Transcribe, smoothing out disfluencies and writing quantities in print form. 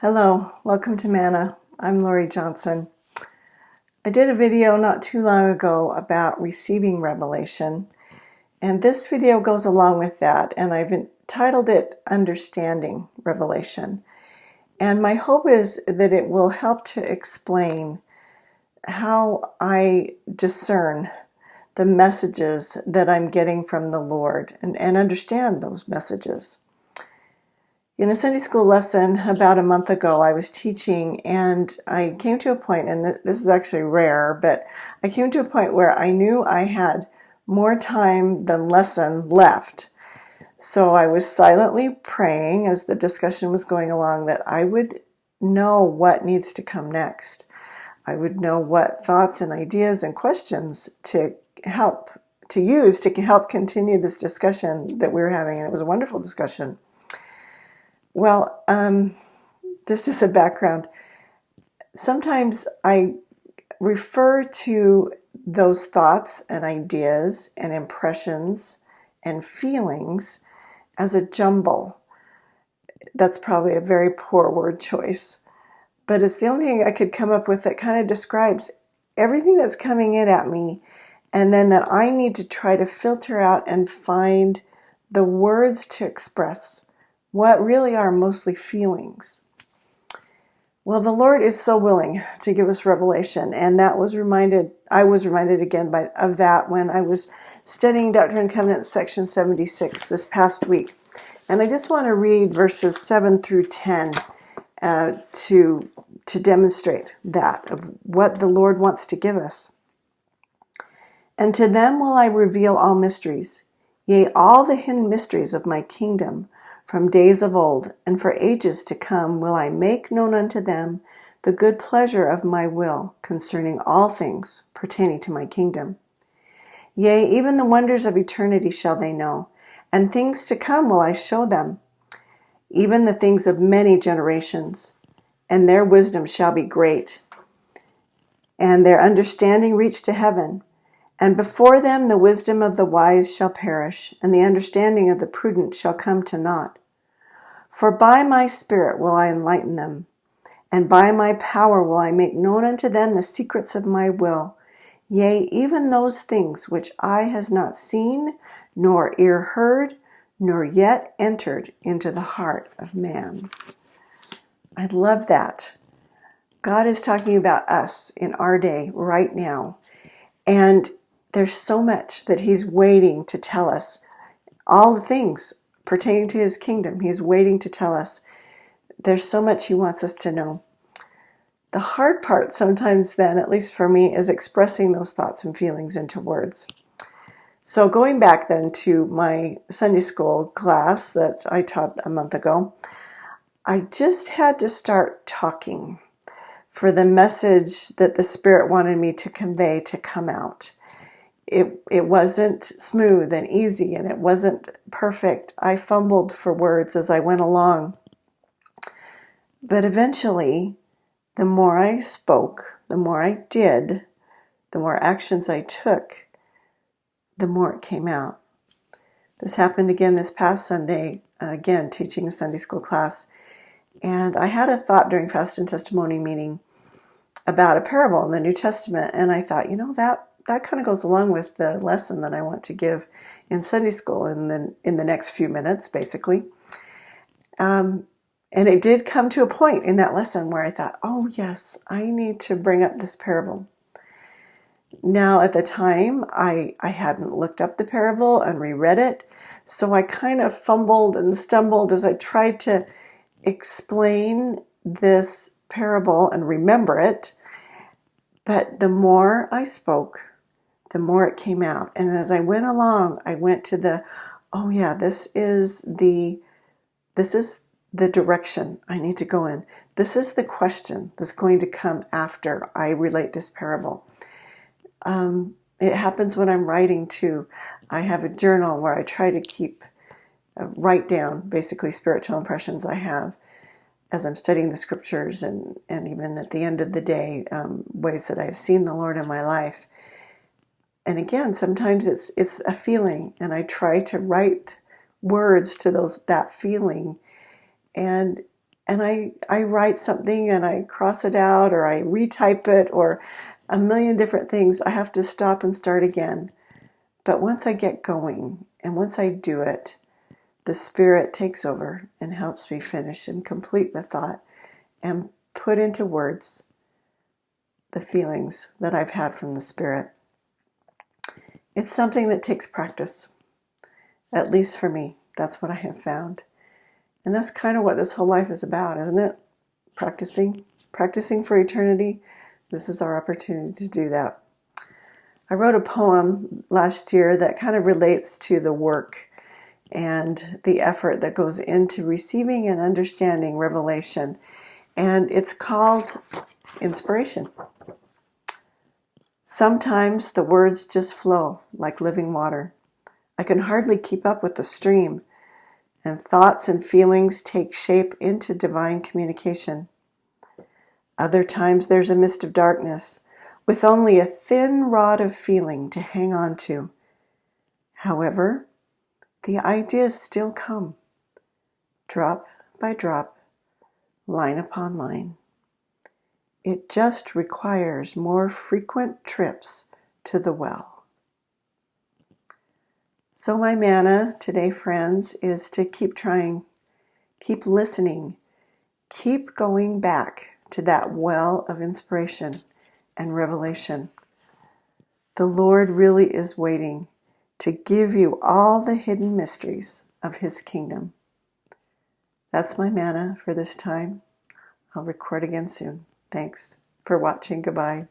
Hello, welcome to Manna. I'm Lori Johnson. I did a video not too long ago about receiving revelation, and this video goes along with that, and I've entitled it Understanding Revelation. And my hope is that it will help to explain how I discern the messages that I'm getting from the Lord and understand those messages. In a Sunday school lesson about a month ago, I was teaching, and I came to a point, and this is actually rare, but I came to a point where I knew I had more time than lesson left. So I was silently praying as the discussion was going along that I would know what needs to come next. I would know what thoughts and ideas and questions to use to help continue this discussion that we were having, and it was a wonderful discussion. Well, just as a background, sometimes I refer to those thoughts and ideas and impressions and feelings as a jumble. That's probably a very poor word choice, but it's the only thing I could come up with that kind of describes everything that's coming in at me, and then that I need to try to filter out and find the words to express what really are mostly feelings. Well, the Lord is so willing to give us revelation, and I was reminded again of that when I was studying Doctrine and Covenants section 76 this past week. And I just want to read verses 7 through 10 to demonstrate that, of what the Lord wants to give us. And to them will I reveal all mysteries, yea, all the hidden mysteries of my kingdom, from days of old, and for ages to come will I make known unto them the good pleasure of my will concerning all things pertaining to my kingdom. Yea, even the wonders of eternity shall they know, and things to come will I show them, even the things of many generations, and their wisdom shall be great, and their understanding reach to heaven. And before them the wisdom of the wise shall perish, and the understanding of the prudent shall come to naught. For by my Spirit will I enlighten them, and by my power will I make known unto them the secrets of my will, yea, even those things which eye has not seen, nor ear heard, nor yet entered into the heart of man. I love that. God is talking about us in our day right now, and there's so much that He's waiting to tell us. All the things pertaining to His kingdom, He's waiting to tell us. There's so much He wants us to know. The hard part sometimes then, at least for me, is expressing those thoughts and feelings into words. So going back then to my Sunday school class that I taught a month ago, I just had to start talking for the message that the Spirit wanted me to convey to come out. It wasn't smooth and easy, and it wasn't perfect. I fumbled for words as I went along. But eventually, the more I spoke, the more I did, the more actions I took, the more it came out. This happened again this past Sunday, again teaching a Sunday school class. And I had a thought during Fast and Testimony meeting about a parable in the New Testament, and I thought, that kind of goes along with the lesson that I want to give in Sunday school in the next few minutes, basically. And it did come to a point in that lesson where I thought, oh yes, I need to bring up this parable. Now at the time, I hadn't looked up the parable and reread it, so I kind of fumbled and stumbled as I tried to explain this parable and remember it. But the more I spoke, the more it came out. And as I went along, I went to this is the direction I need to go in. This is the question that's going to come after I relate this parable. It happens when I'm writing too. I have a journal where I try to write down basically spiritual impressions I have as I'm studying the scriptures, and even at the end of the day, ways that I've seen the Lord in my life. And again, sometimes it's a feeling, and I try to write words to that feeling. And and I write something and I cross it out or I retype it or a million different things, I have to stop and start again. But once I get going and once I do it, the Spirit takes over and helps me finish and complete the thought and put into words the feelings that I've had from the Spirit. It's something that takes practice, at least for me. That's what I have found. And that's kind of what this whole life is about, isn't it? Practicing for eternity. This is our opportunity to do that. I wrote a poem last year that kind of relates to the work and the effort that goes into receiving and understanding revelation. And it's called Inspiration. Sometimes the words just flow like living water. I can hardly keep up with the stream, and thoughts and feelings take shape into divine communication. Other times there's a mist of darkness, with only a thin rod of feeling to hang on to. However, the ideas still come, drop by drop, line upon line. It just requires more frequent trips to the well. So my manna today, friends, is to keep trying, keep listening, keep going back to that well of inspiration and revelation. The Lord really is waiting to give you all the hidden mysteries of His kingdom. That's my manna for this time. I'll record again soon. Thanks for watching. Goodbye.